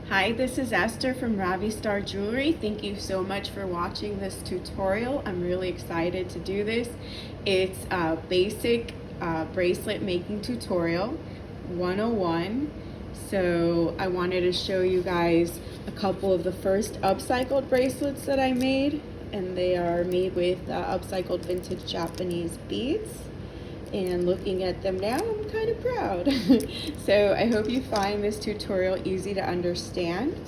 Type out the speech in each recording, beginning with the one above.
Hi, this is Esther from Ravi Star Jewelry. Thank you so much for watching this tutorial. I'm really excited to do this. It's a basic bracelet making tutorial 101. So I wanted to show you guys a couple of the first upcycled bracelets that I made, and they are made with upcycled vintage Japanese beads. And looking at them now, I'm kind of proud. So I hope you find this tutorial easy to understand.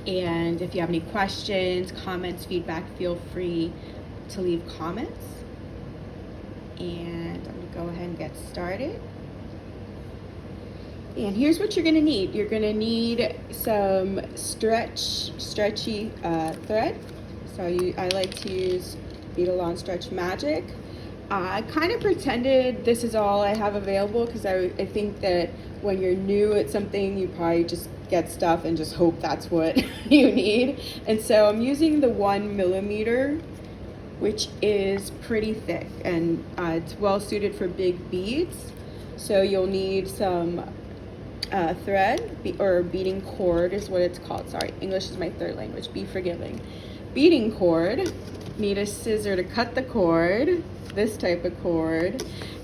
And if you have any questions, comments, feedback, feel free to leave comments. And I'm gonna go ahead and get started. And here's what you're gonna need. You're gonna need some stretchy thread. So I like to use Beadalon Stretch Magic. I kind of pretended this is all I have available because I think that when you're new at something, you probably just get stuff and just hope that's what you need. And so I'm using the 1 millimeter, which is pretty thick, and it's well suited for big beads. So you'll need some thread, or beading cord is what it's called. Sorry, English is my third language, be forgiving. Beading cord. Need a scissor to cut the cord, this type of cord,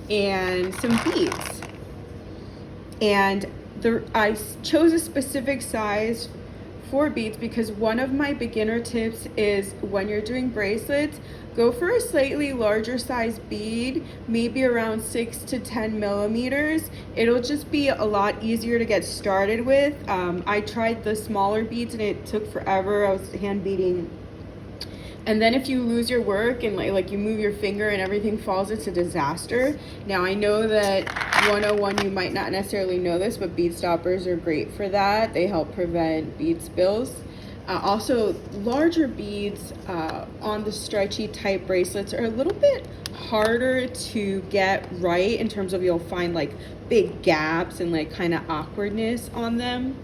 and some beads. And I chose a specific size for beads because one of my beginner tips is when you're doing bracelets, go for a slightly larger size bead, maybe around 6 to 10 millimeters. It'll just be a lot easier to get started with. I tried the smaller beads and it took forever. I was hand beading. And then if you lose your work and like you move your finger and everything falls, it's a disaster. Now I know that 101, you might not necessarily know this, but bead stoppers are great for that. They help prevent bead spills. Also, larger beads on the stretchy type bracelets are a little bit harder to get right in terms of you'll find like big gaps and like kind of awkwardness on them.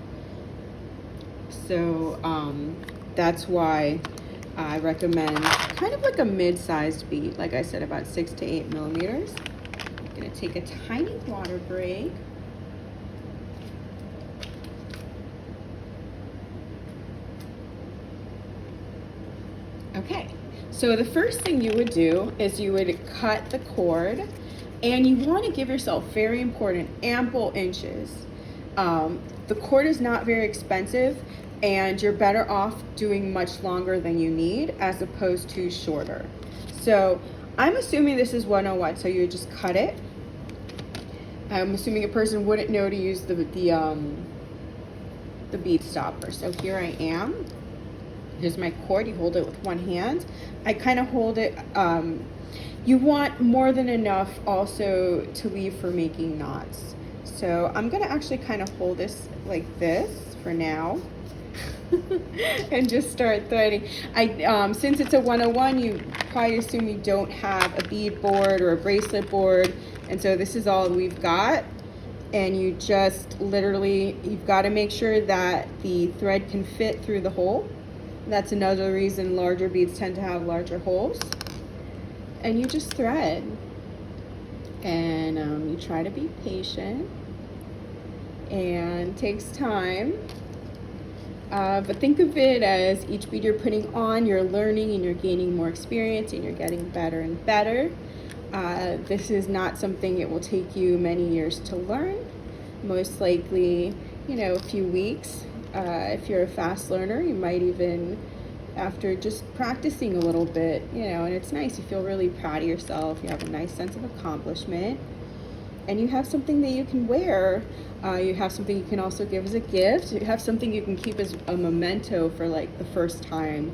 So that's why I recommend kind of like a mid-sized bead, like I said, about 6 to 8 millimeters. I'm gonna take a tiny water break. Okay, so the first thing you would do is you would cut the cord, and you want to give yourself, very important, ample inches. The cord is not very expensive, and you're better off doing much longer than you need as opposed to shorter. So I'm assuming this is 101, so you would just cut it. I'm assuming a person wouldn't know to use the bead stopper. So here I am. Here's my cord. You hold it with one hand. I kind of hold it. You want more than enough also to leave for making knots. So I'm gonna actually kind of hold this like this for now. And just start threading. Since it's a 101, you probably assume you don't have a bead board or a bracelet board, and so this is all we've got. And you just literally, you've got to make sure that the thread can fit through the hole. That's another reason larger beads tend to have larger holes. And you just thread, and you try to be patient, and it takes time. But think of it as each bead you're putting on, you're learning and you're gaining more experience and you're getting better and better. This is not something it will take you many years to learn. Most likely, a few weeks. If you're a fast learner, you might even, after just practicing a little bit, and it's nice. You feel really proud of yourself. You have a nice sense of accomplishment. And you have something that you can wear. You have something you can also give as a gift. You have something you can keep as a memento for like the first time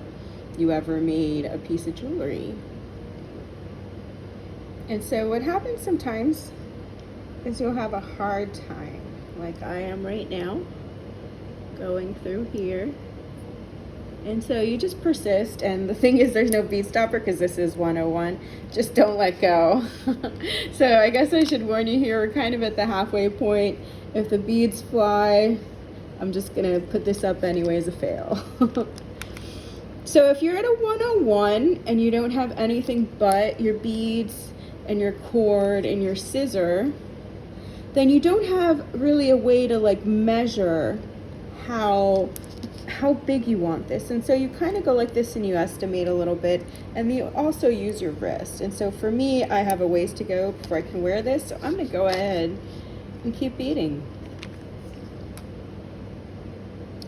you ever made a piece of jewelry. And so what happens sometimes is you'll have a hard time, like I am right now, going through here. And so you just persist, and the thing is there's no bead stopper because this is 101. Just don't let go. So I guess I should warn you here, we're kind of at the halfway point. If the beads fly, I'm just gonna put this up anyway as a fail. So if you're at a 101 and you don't have anything but your beads and your cord and your scissor, then you don't have really a way to like measure how big you want this. And so you kind of go like this and you estimate a little bit, and you also use your wrist. And so for me, I have a ways to go before I can wear this, so I'm going to go ahead and keep beading.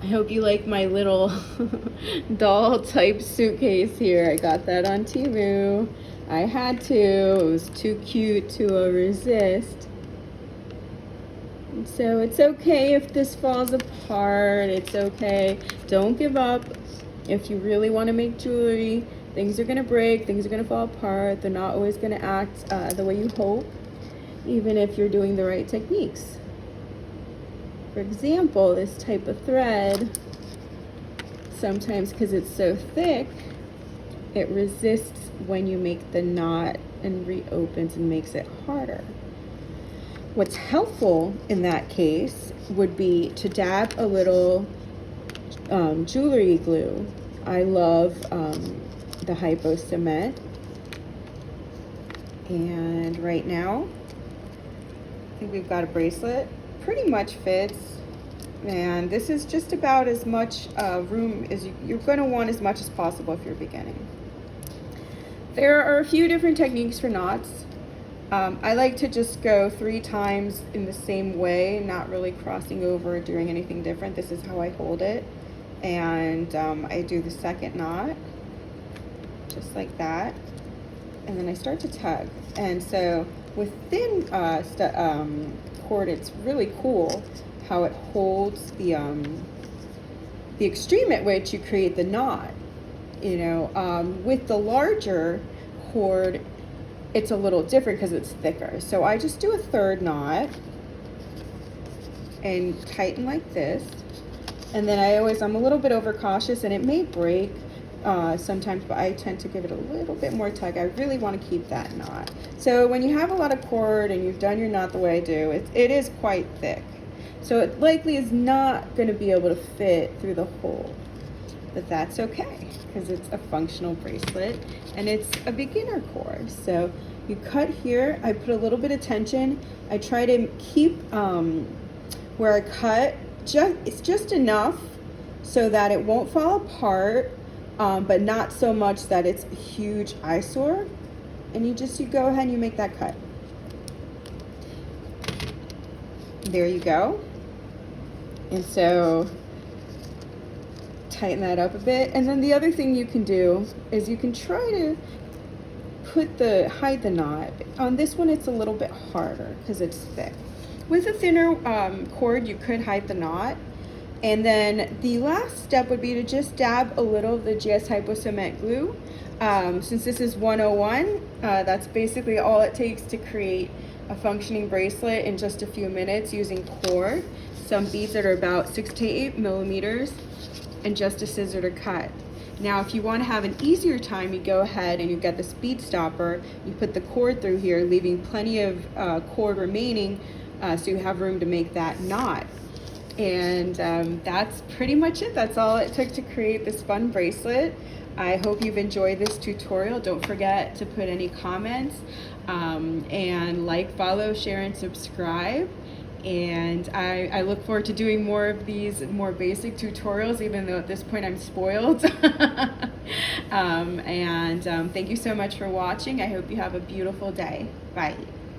I hope you like my little doll type suitcase here. I got that on Temu. I had to. It was too cute to resist. And so it's okay if this falls apart. It's okay. Don't give up. If you really want to make jewelry, things are going to break. Things are going to fall apart. They're not always going to act the way you hope, even if you're doing the right techniques. For example, this type of thread, sometimes because it's so thick, it resists when you make the knot and reopens and makes it harder. What's helpful in that case would be to dab a little jewelry glue. I love the Hypo Cement. And right now, I think we've got a bracelet. Pretty much fits, and this is just about as much room as you're going to want, as much as possible if you're beginning. There are a few different techniques for knots. I like to just go 3 times in the same way, not really crossing over or doing anything different. This is how I hold it, and I do the second knot just like that, and then I start to tug. And so with thin cord, it's really cool how it holds the extreme at which you create the knot. You know, with the larger cord, it's a little different because it's thicker. So I just do a third knot and tighten like this. And then I'm a little bit overcautious, and it may break sometimes, but I tend to give it a little bit more tug. I really want to keep that knot. So when you have a lot of cord and you've done your knot the way I do, it is quite thick. So it likely is not going to be able to fit through the hole. But that's okay, because it's a functional bracelet and it's a beginner cord. So you cut here, I put a little bit of tension. I try to keep where I cut, it's just enough so that it won't fall apart, but not so much that it's a huge eyesore. And you go ahead and you make that cut. There you go. And so tighten that up a bit. And then the other thing you can do is you can try to hide the knot. On this one, it's a little bit harder because it's thick. With a thinner cord, you could hide the knot. And then the last step would be to just dab a little of the GS Hypo Cement glue. Since this is 101, that's basically all it takes to create a functioning bracelet in just a few minutes using cord, some beads that are about 6 to 8 millimeters, and just a scissor to cut. Now, if you want to have an easier time, you go ahead and you get this bead stopper, you put the cord through here, leaving plenty of cord remaining so you have room to make that knot. And that's pretty much it. That's all it took to create this fun bracelet. I hope you've enjoyed this tutorial. Don't forget to put any comments and like, follow, share, and subscribe. And I look forward to doing more of these more basic tutorials, even though at this point I'm spoiled. Thank you so much for watching. I hope you have a beautiful day. Bye.